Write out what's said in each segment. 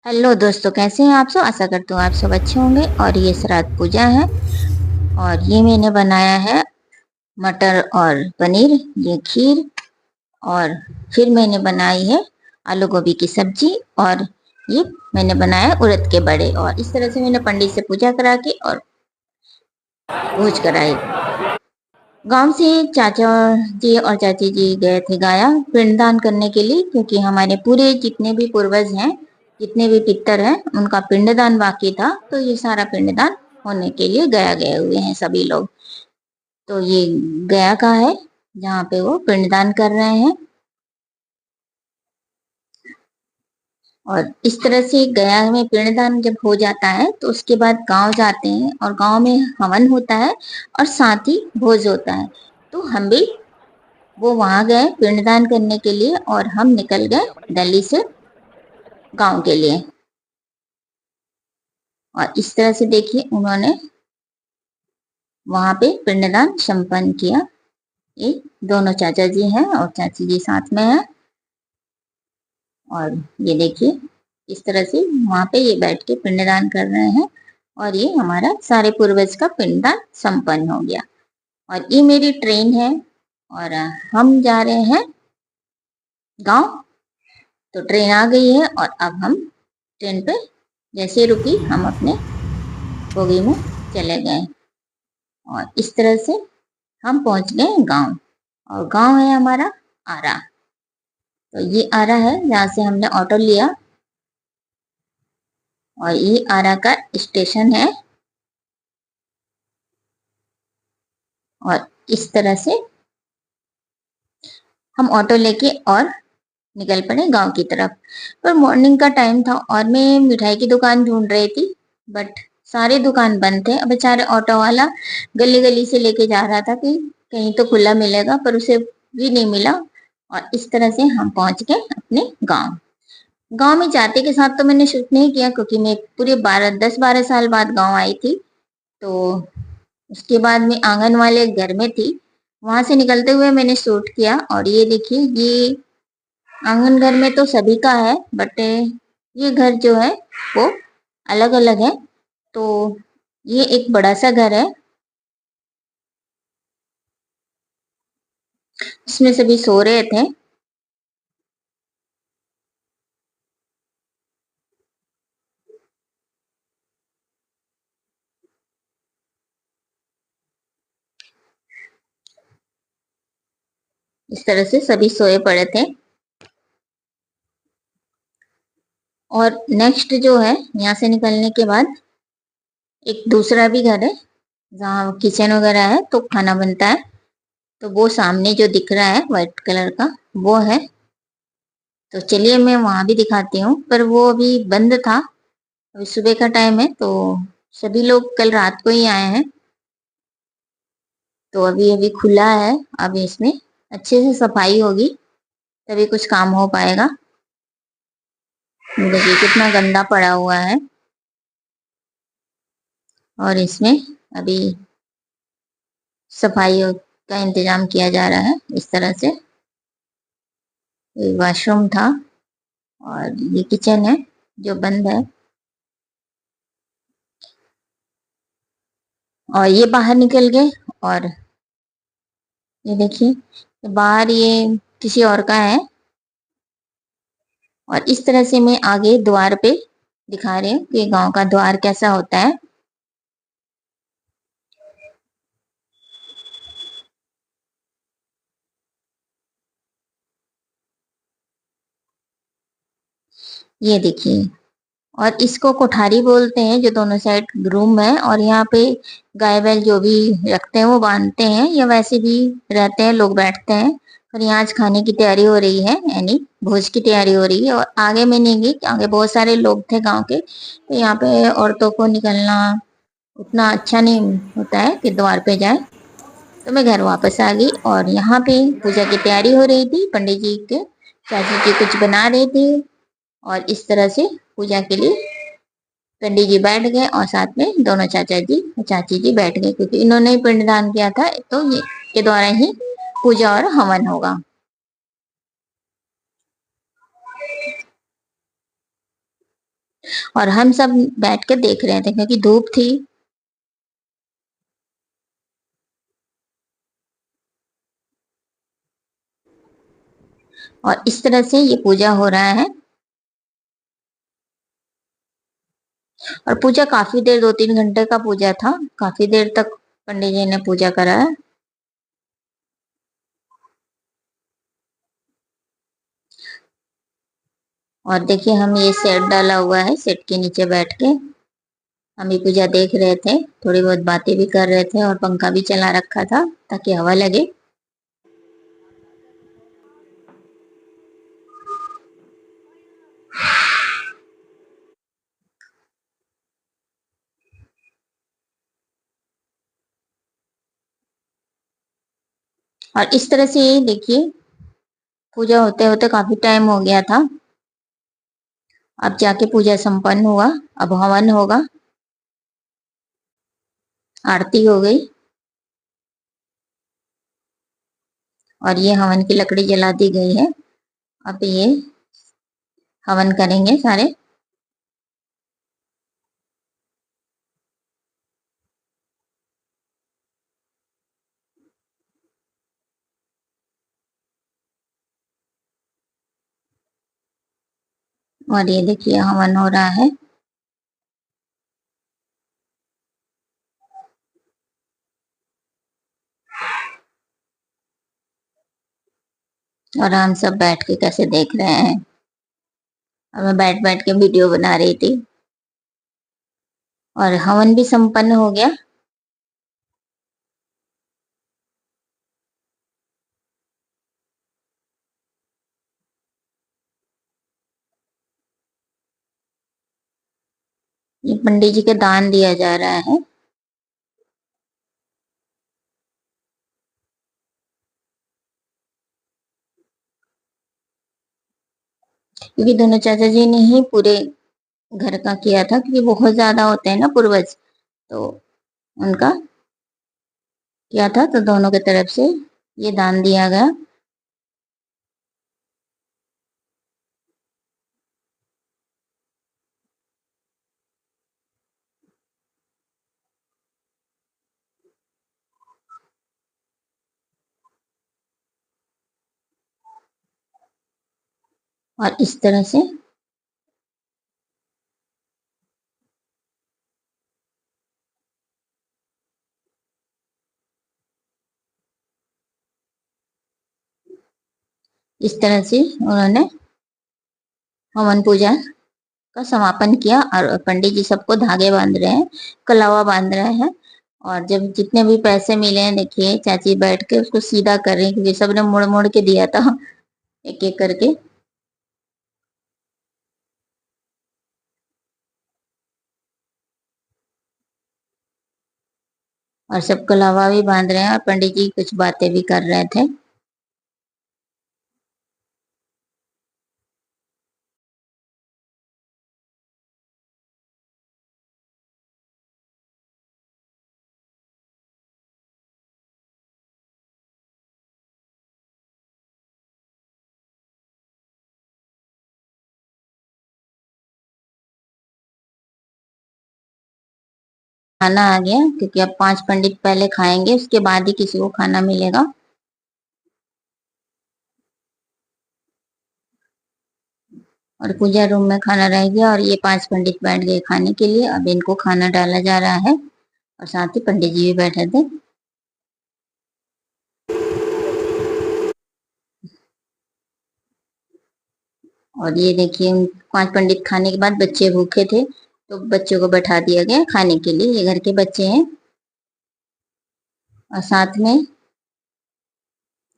Hello दोस्तों, कैसे हैं आप सब। आशा करती हूँ आप सब अच्छे होंगे। और ये श्राद्ध पूजा है और ये मैंने बनाया है मटर और पनीर, ये खीर। और फिर मैंने बनाई है आलू गोभी की सब्जी। और ये मैंने बनाया उड़द के बड़े। और इस तरह से मैंने पंडित से पूजा करा के और भोज कराई। गांव से चाचा जी और चाची जी गए थे गया पिंडदान करने के लिए, क्योंकि हमारे पूरे जितने भी पूर्वज हैं, जितने भी पितर हैं, उनका पिंडदान बाकी था। तो ये सारा पिंडदान होने के लिए गया गए हुए हैं सभी लोग। तो ये गया का है जहाँ पे वो पिंडदान कर रहे हैं। और इस तरह से गया में पिंडदान जब हो जाता है तो उसके बाद गांव जाते हैं और गांव में हवन होता है और साथ ही भोज होता है। तो हम भी वो वहां गए पिंडदान करने के लिए और हम निकल गए दिल्ली से गांव के लिए। और इस तरह से देखिए उन्होंने वहां पे पिंडदान संपन्न किया। ये दोनों चाचा जी हैं और चाची जी साथ में है। और ये देखिए इस तरह से वहां पे ये बैठ के पिंडदान कर रहे हैं। और ये हमारा सारे पूर्वज का पिंडदान संपन्न हो गया। और ये मेरी ट्रेन है और हम जा रहे हैं गांव। तो ट्रेन आ गई है और अब हम ट्रेन पे जैसे रुकी हम अपने बोगी में चले गए। और इस तरह से हम पहुंच गए गांव। और गांव है हमारा आरा। तो ये आरा है जहाँ से हमने ऑटो लिया। और ये आरा का स्टेशन है। और इस तरह से हम ऑटो लेके और निकल पड़े गांव की तरफ। पर मॉर्निंग का टाइम था और मैं मिठाई की दुकान ढूंढ रही थी, बट सारे दुकान बंद थे। अब बेचारे ऑटो वाला गली गली से लेके जा रहा था कि कहीं तो खुला मिलेगा, पर उसे भी नहीं मिला। और इस तरह से हम पहुंच गए अपने गांव। गांव में जाते के साथ तो मैंने शूट नहीं किया, क्योंकि मैं पूरे 10-12 साल बाद गांव आई थी। तो उसके बाद मैं आंगन वाले घर में थी, वहां से निकलते हुए मैंने शूट किया। और ये देखिए ये आंगन घर में तो सभी का है, बट ये घर जो है वो अलग अलग है। तो ये एक बड़ा सा घर है, इसमें सभी सो रहे थे। इस तरह से सभी सोए पड़े थे। और नेक्स्ट जो है यहाँ से निकलने के बाद एक दूसरा भी घर है जहाँ किचन वगैरह है, तो खाना बनता है। तो वो सामने जो दिख रहा है व्हाइट कलर का वो है। तो चलिए मैं वहां भी दिखाती हूँ, पर वो अभी बंद था। अभी सुबह का टाइम है तो सभी लोग कल रात को ही आए हैं। तो अभी अभी खुला है। अभी इसमें अच्छे से सफाई होगी तभी कुछ काम हो पाएगा। देखिए कितना गंदा पड़ा हुआ है। और इसमें अभी सफाई का इंतजाम किया जा रहा है इस तरह से। वॉशरूम था और ये किचन है जो बंद है। और ये बाहर निकल गए। और ये देखिए बाहर ये किसी और का है। और इस तरह से मैं आगे द्वार पे दिखा रही हूँ कि गांव का द्वार कैसा होता है। ये देखिए। और इसको कोठारी बोलते हैं, जो दोनों साइड रूम है। और यहाँ पे गाय बैल जो भी रखते हैं वो बांधते हैं, या वैसे भी रहते हैं लोग बैठते हैं। और यहाँ आज खाने की तैयारी हो रही है, यानी भोज की तैयारी हो रही है। और आगे में नहीं गई, आगे बहुत सारे लोग थे गांव के, तो यहाँ पे औरतों को निकलना उतना अच्छा नहीं होता है कि द्वार पे जाए। तो मैं घर वापस आ गई और यहाँ पे पूजा की तैयारी हो रही थी। पंडित जी के चाची जी कुछ बना रहे थे। और इस तरह से पूजा के लिए पंडित जी बैठ गए और साथ में दोनों चाचा जी और चाची जी बैठ गए, क्योंकि इन्होंने ही पिंडदान किया था। तो ये के द्वारा ही पूजा और हवन होगा। और हम सब बैठ के देख रहे थे क्योंकि धूप थी। और इस तरह से ये पूजा हो रहा है। और पूजा काफी देर 2-3 घंटे का पूजा था, काफी देर तक पंडित जी ने पूजा करा है। और देखिए हम ये सेट डाला हुआ है, सेट के नीचे बैठ के हम ये पूजा देख रहे थे, थोड़ी बहुत बातें भी कर रहे थे और पंखा भी चला रखा था ताकि हवा लगे। और इस तरह से ये देखिए पूजा होते होते काफी टाइम हो गया था। अब जाके पूजा संपन्न हुआ। अब हवन होगा, आरती हो गई और ये हवन की लकड़ी जला दी गई है। अब ये हवन करेंगे सारे। और ये देखिए हवन हो रहा है। और हम सब बैठ के कैसे देख रहे हैं। और मैं बैठ बैठ के वीडियो बना रही थी। और हवन भी संपन्न हो गया। ये पंडित जी के दान दिया जा रहा है। क्योंकि दोनों चाचा जी ने ही पूरे घर का किया था, क्योंकि बहुत ज्यादा होते हैं ना पूर्वज, तो उनका किया था, तो दोनों की तरफ से ये दान दिया गया। और इस तरह से उन्होंने हवन पूजा का समापन किया। और पंडित जी सबको धागे बांध रहे हैं, कलावा बांध रहे हैं। और जब जितने भी पैसे मिले हैं, देखिए चाची बैठ के उसको सीधा कर रही है, क्योंकि सबने मुड़ मुड़ के दिया था एक एक करके। और सब कलावा भी बांध रहे हैं और पंडित जी कुछ बातें भी कर रहे थे। खाना आ गया, क्योंकि अब 5 पंडित पहले खाएंगे, उसके बाद ही किसी को खाना मिलेगा। और पूजा रूम में खाना रह गया और ये 5 पंडित बैठ गए खाने के लिए। अब इनको खाना डाला जा रहा है और साथ ही पंडित जी भी बैठे थे। और ये देखिए 5 पंडित खाने के बाद बच्चे भूखे थे, तो बच्चों को बैठा दिया गया खाने के लिए। ये घर के बच्चे हैं और साथ में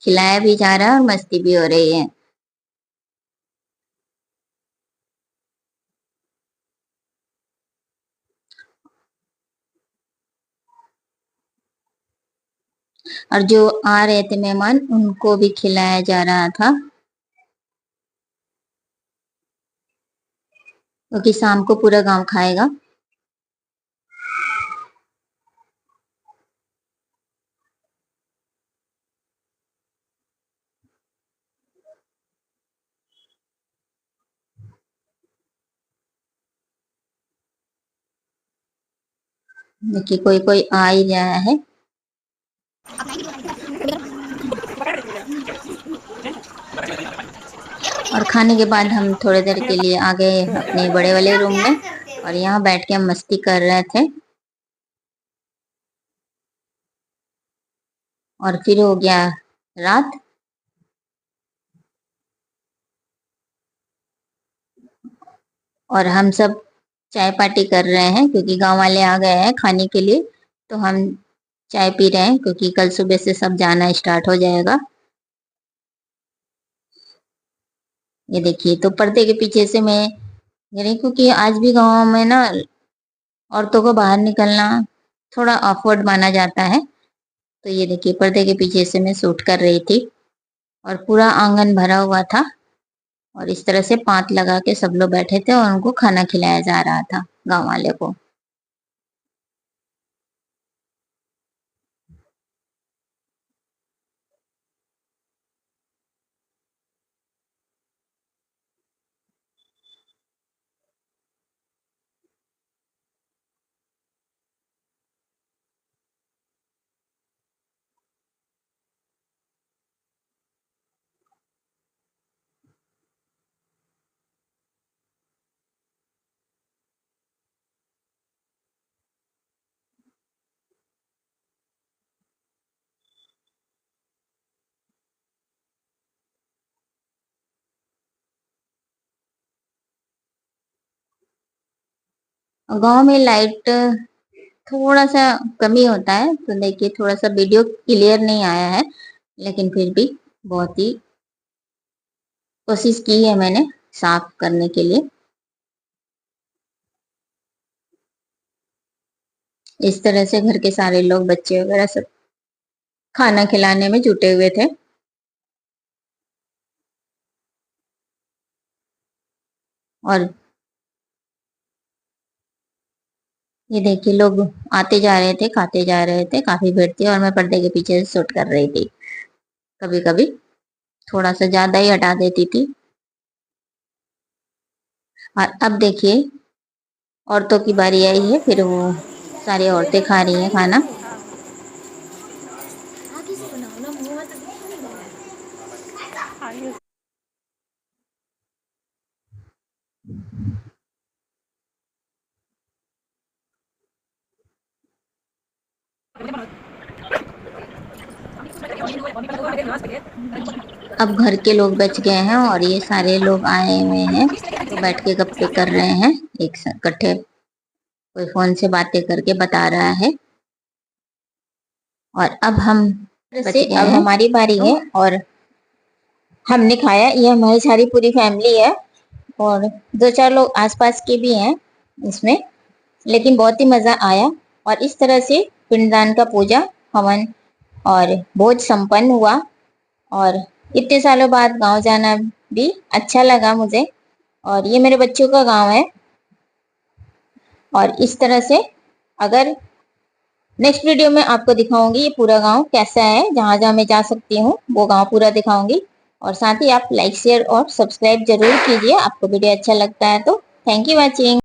खिलाया भी जा रहा है और मस्ती भी हो रही है। और जो आ रहे थे मेहमान उनको भी खिलाया जा रहा था, क्योंकि शाम को पूरा गांव खाएगा। देखिए कोई कोई आ ही रहा है। और खाने के बाद हम थोड़ी देर के लिए आ गए अपने बड़े वाले रूम में और यहाँ बैठ के हम मस्ती कर रहे थे। और फिर हो गया रात। और हम सब चाय पार्टी कर रहे हैं क्योंकि गांव वाले आ गए हैं खाने के लिए, तो हम चाय पी रहे हैं क्योंकि कल सुबह से सब जाना स्टार्ट हो जाएगा। ये देखिए तो पर्दे के पीछे से मैं क्योंकि आज भी गांव में ना औरतों को बाहर निकलना थोड़ा ऑकवर्ड माना जाता है, तो ये देखिए पर्दे के पीछे से मैं शूट कर रही थी और पूरा आंगन भरा हुआ था और इस तरह से पात लगा के सब लोग बैठे थे और उनको खाना खिलाया जा रहा था गांव वाले को। गांव में लाइट थोड़ा सा कमी होता है, तो देखिए थोड़ा सा वीडियो क्लियर नहीं आया है, लेकिन फिर भी बहुत ही कोशिश की है मैंने साफ करने के लिए। इस तरह से घर के सारे लोग बच्चे वगैरह सब खाना खिलाने में जुटे हुए थे। और ये देखिए लोग आते जा रहे थे, खाते जा रहे थे, काफी भीड़ थी और मैं पर्दे के पीछे से शूट कर रही थी। कभी कभी थोड़ा सा ज्यादा ही हटा देती थी। और अब देखिए औरतों की बारी आई है, फिर वो सारी औरतें खा रही हैं खाना। अब घर के लोग बच गए हैं और ये सारे लोग आए हुए हैं, तो बैठ के गप्पे कर रहे हैं एक साथ इकट्ठे। कोई फोन से बातें करके बता रहा है। और अब हम बच गए हैं। अब हमारी बारी है और हमने खाया। ये हमारी सारी पूरी फैमिली है और दो चार लोग आसपास के भी हैं इसमें, लेकिन बहुत ही मजा आया। और इस तरह से पिंडदान का पूजा हवन और भोज संपन्न हुआ। और इतने सालों बाद गांव जाना भी अच्छा लगा मुझे। और ये मेरे बच्चों का गांव है। और इस तरह से अगर नेक्स्ट वीडियो में आपको दिखाऊंगी ये पूरा गांव कैसा है, जहां जहां मैं जा सकती हूँ वो गांव पूरा दिखाऊंगी। और साथ ही आप लाइक शेयर और सब्सक्राइब जरूर कीजिए, आपको वीडियो अच्छा लगता है तो। Thank you watching.